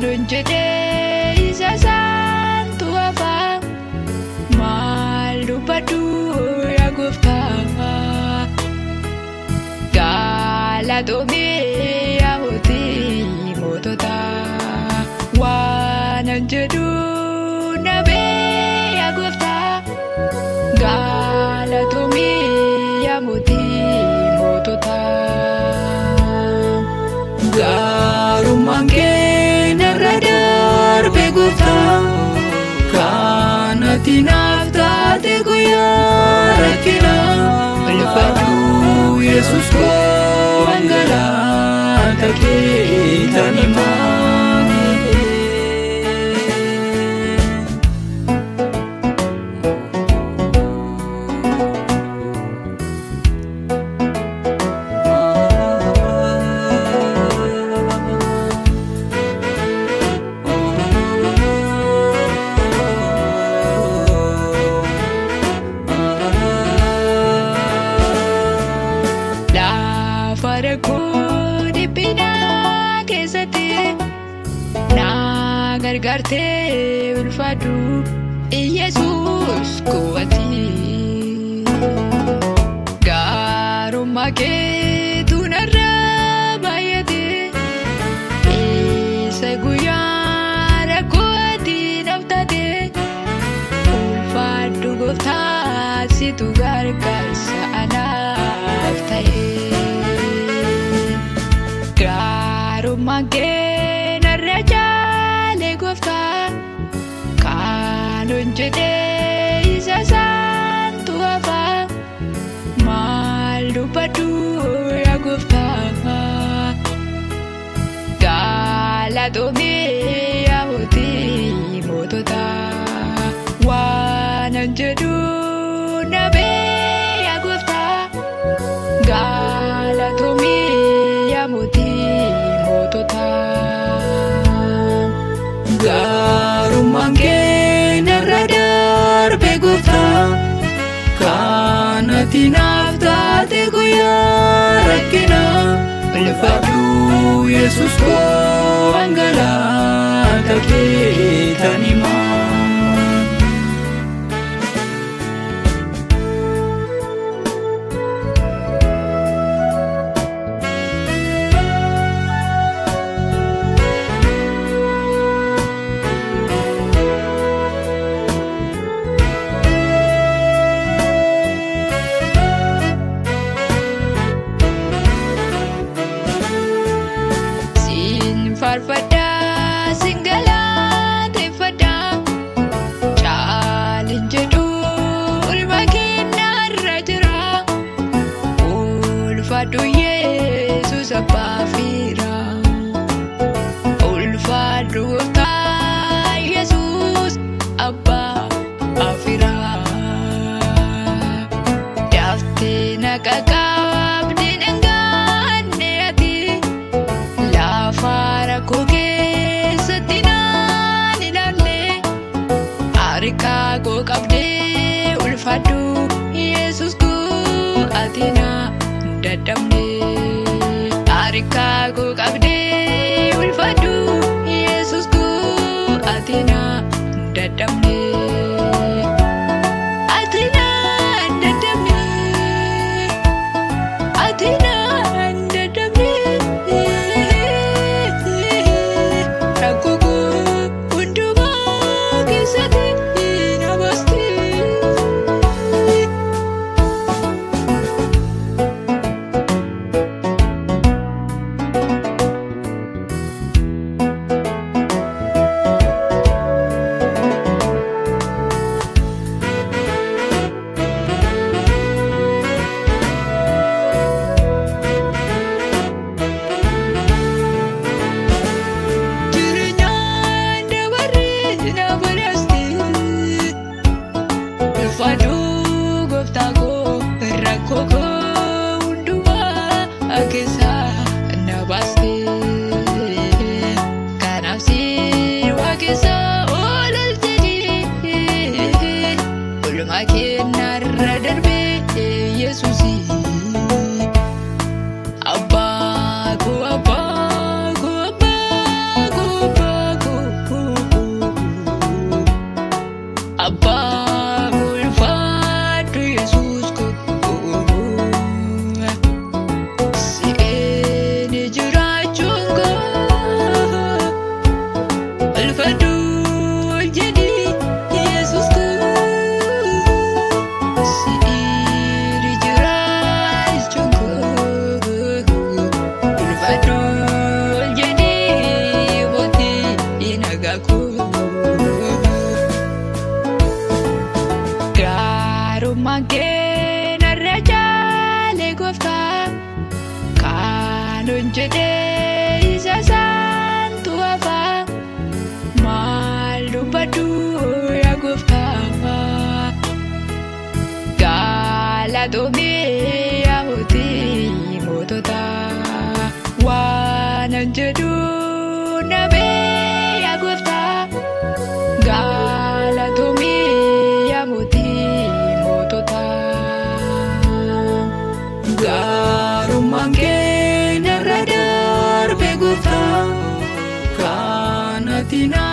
jedhee isa saantu afaan maal dubbadhu yaa gooftaa galatoomii yaa mootii moototaa waanan jedhu nabee yaa gooftaa galatoomii yaa mootii moototaa gaarummaan kee narra darbe gooftaa kanatti naaf taate guyyaa rakkinaa ulfaadhu Yesuus koo angalaata kee tan himaame. Gargaartee ulfaadhu Yesuus koowwati gaarummaa keetu narra baay'ate isa guyyaa rakkootti naaf taate ulfaadhu gooftaa situ gargaarsa anaaf ta'e gaarummaa kee narra kanon jedhee isa saantu afaan maal dubbadhu yaa gooftaa galatoomii yaa mootii moototaa waanan jedhu nabee yaa gooftaa galatoomii yaa mootii moototaa. Gaarummaan kee narra darbe gooftaa kanatti naaf taate guyyaa rakkinaa ulfaadhu Yesuus koo angalaata kee tan himaame. Farfadaa singalateeffadaa caalin jedhu ulfa keenyarra jira ulfaadhu Yesuus abbaa fiira ulfaadhu gooftaa Yesuus abbaa fiira daaftee naqaqaa. Koo qabdee ulfaadhu Yesuus koo atina dadhabnee harkaa koo qabdee ulfaadhu Yesuus koo atina dadhabnee atina dadhabnee atina dadhabnee rakkoo koo hundumaa keessatti. Ina